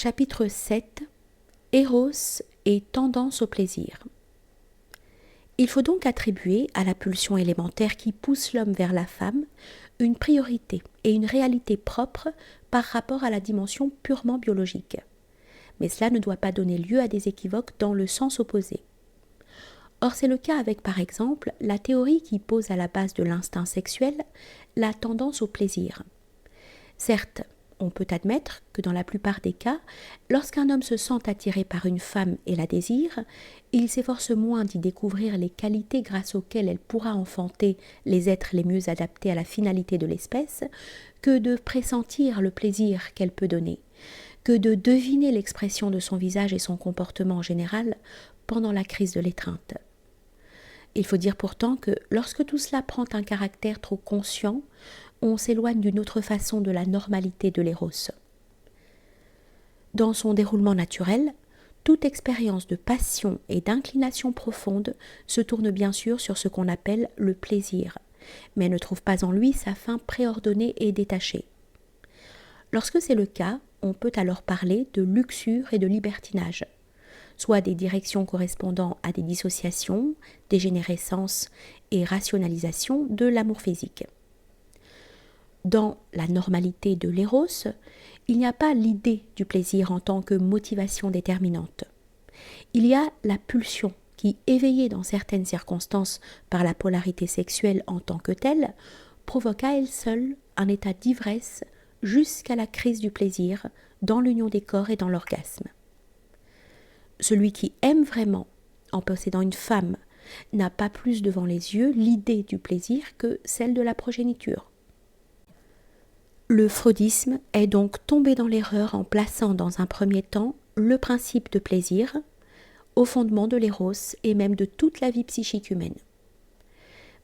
Chapitre 7. Éros et tendance au plaisir. Il faut donc attribuer à la pulsion élémentaire qui pousse l'homme vers la femme une priorité et une réalité propre par rapport à la dimension purement biologique. Mais cela ne doit pas donner lieu à des équivoques dans le sens opposé. Or, c'est le cas avec, par exemple, la théorie qui pose à la base de l'instinct sexuel la tendance au plaisir. Certes, on peut admettre que dans la plupart des cas, lorsqu'un homme se sent attiré par une femme et la désire, il s'efforce moins d'y découvrir les qualités grâce auxquelles elle pourra enfanter les êtres les mieux adaptés à la finalité de l'espèce, que de pressentir le plaisir qu'elle peut donner, que de deviner l'expression de son visage et son comportement en général pendant la crise de l'étreinte. Il faut dire pourtant que lorsque tout cela prend un caractère trop conscient, on s'éloigne d'une autre façon de la normalité de l'éros. Dans son déroulement naturel, toute expérience de passion et d'inclination profonde se tourne bien sûr sur ce qu'on appelle le plaisir, mais ne trouve pas en lui sa fin préordonnée et détachée. Lorsque c'est le cas, on peut alors parler de luxure et de libertinage, soit des directions correspondant à des dissociations, dégénérescences et rationalisation de l'amour physique. Dans la normalité de l'éros, il n'y a pas l'idée du plaisir en tant que motivation déterminante. Il y a la pulsion qui, éveillée dans certaines circonstances par la polarité sexuelle en tant que telle, provoque à elle seule un état d'ivresse jusqu'à la crise du plaisir dans l'union des corps et dans l'orgasme. Celui qui aime vraiment, en possédant une femme, n'a pas plus devant les yeux l'idée du plaisir que celle de la progéniture. Le freudisme est donc tombé dans l'erreur en plaçant dans un premier temps le principe de plaisir au fondement de l'éros et même de toute la vie psychique humaine.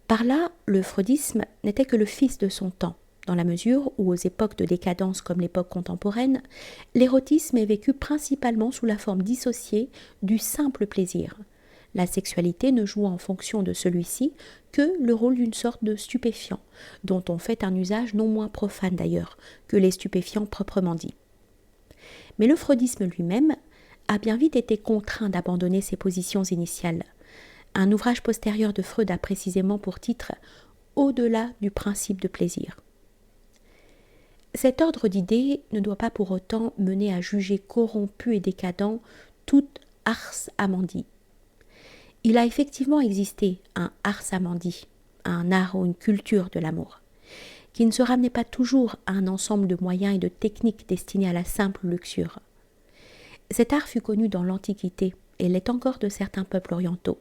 Par là, le freudisme n'était que le fils de son temps, dans la mesure où, aux époques de décadence comme l'époque contemporaine, l'érotisme est vécu principalement sous la forme dissociée du simple plaisir, la sexualité ne jouant en fonction de celui-ci que le rôle d'une sorte de stupéfiant, dont on fait un usage non moins profane d'ailleurs que les stupéfiants proprement dits. Mais le freudisme lui-même a bien vite été contraint d'abandonner ses positions initiales. Un ouvrage postérieur de Freud a précisément pour titre « Au-delà du principe de plaisir ». Cet ordre d'idées ne doit pas pour autant mener à juger corrompu et décadent toute ars amandi. Il a effectivement existé un ars amandi, un art ou une culture de l'amour, qui ne se ramenait pas toujours à un ensemble de moyens et de techniques destinés à la simple luxure. Cet art fut connu dans l'Antiquité et l'est encore de certains peuples orientaux.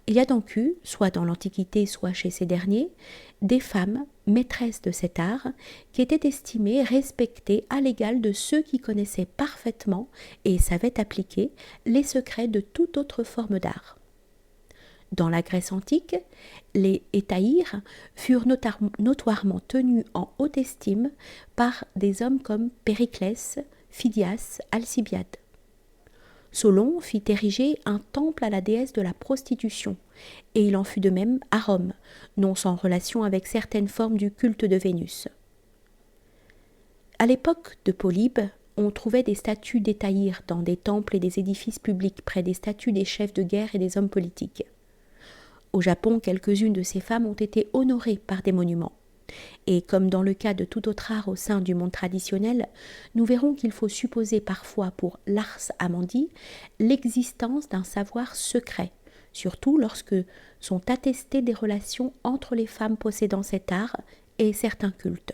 Il y a donc eu, soit dans l'Antiquité, soit chez ces derniers, des femmes maîtresses de cet art qui étaient estimées respectées à l'égal de ceux qui connaissaient parfaitement et savaient appliquer les secrets de toute autre forme d'art. Dans la Grèce antique, les hétaïres furent notoirement tenus en haute estime par des hommes comme Périclès, Phidias, Alcibiade. Solon fit ériger un temple à la déesse de la prostitution, et il en fut de même à Rome, non sans relation avec certaines formes du culte de Vénus. À l'époque de Polybe, on trouvait des statues d'hétaïres dans des temples et des édifices publics près des statues des chefs de guerre et des hommes politiques. Au Japon, quelques-unes de ces femmes ont été honorées par des monuments. Et comme dans le cas de tout autre art au sein du monde traditionnel, nous verrons qu'il faut supposer parfois pour l'ars amandi l'existence d'un savoir secret, surtout lorsque sont attestées des relations entre les femmes possédant cet art et certains cultes.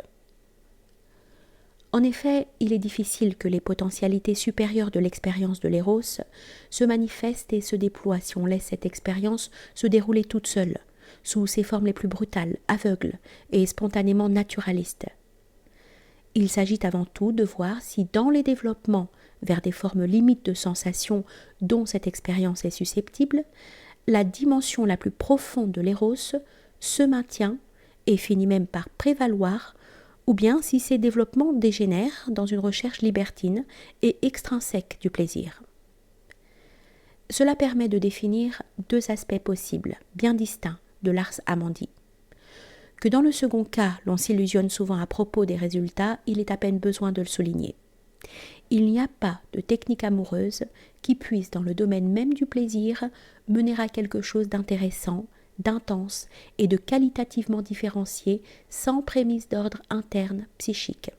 En effet, il est difficile que les potentialités supérieures de l'expérience de l'éros se manifestent et se déploient si on laisse cette expérience se dérouler toute seule, sous ses formes les plus brutales, aveugles et spontanément naturalistes. Il s'agit avant tout de voir si dans les développements vers des formes limites de sensations dont cette expérience est susceptible, la dimension la plus profonde de l'éros se maintient et finit même par prévaloir, ou bien si ces développements dégénèrent dans une recherche libertine et extrinsèque du plaisir. Cela permet de définir deux aspects possibles, bien distincts, de l'ars amandi. Que dans le second cas, l'on s'illusionne souvent à propos des résultats, il est à peine besoin de le souligner. Il n'y a pas de technique amoureuse qui puisse, dans le domaine même du plaisir, mener à quelque chose d'intéressant, d'intense et de qualitativement différencié sans prémisse d'ordre interne psychique.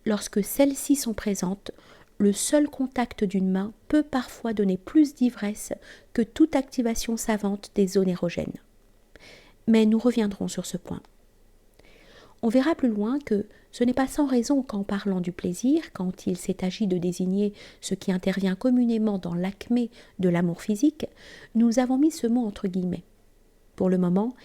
Lorsque celles-ci sont présentes, le seul contact d'une main peut parfois donner plus d'ivresse que toute activation savante des zones érogènes. Mais nous reviendrons sur ce point. On verra plus loin que ce n'est pas sans raison qu'en parlant du plaisir, quand il s'est agi de désigner ce qui intervient communément dans l'acmé de l'amour physique, nous avons mis ce mot entre guillemets. Pour le moment,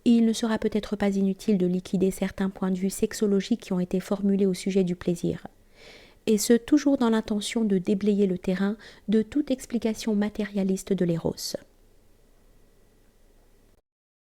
il ne sera peut-être pas inutile de liquider certains points de vue sexologiques qui ont été formulés au sujet du plaisir, et ce toujours dans l'intention de déblayer le terrain de toute explication matérialiste de l'éros.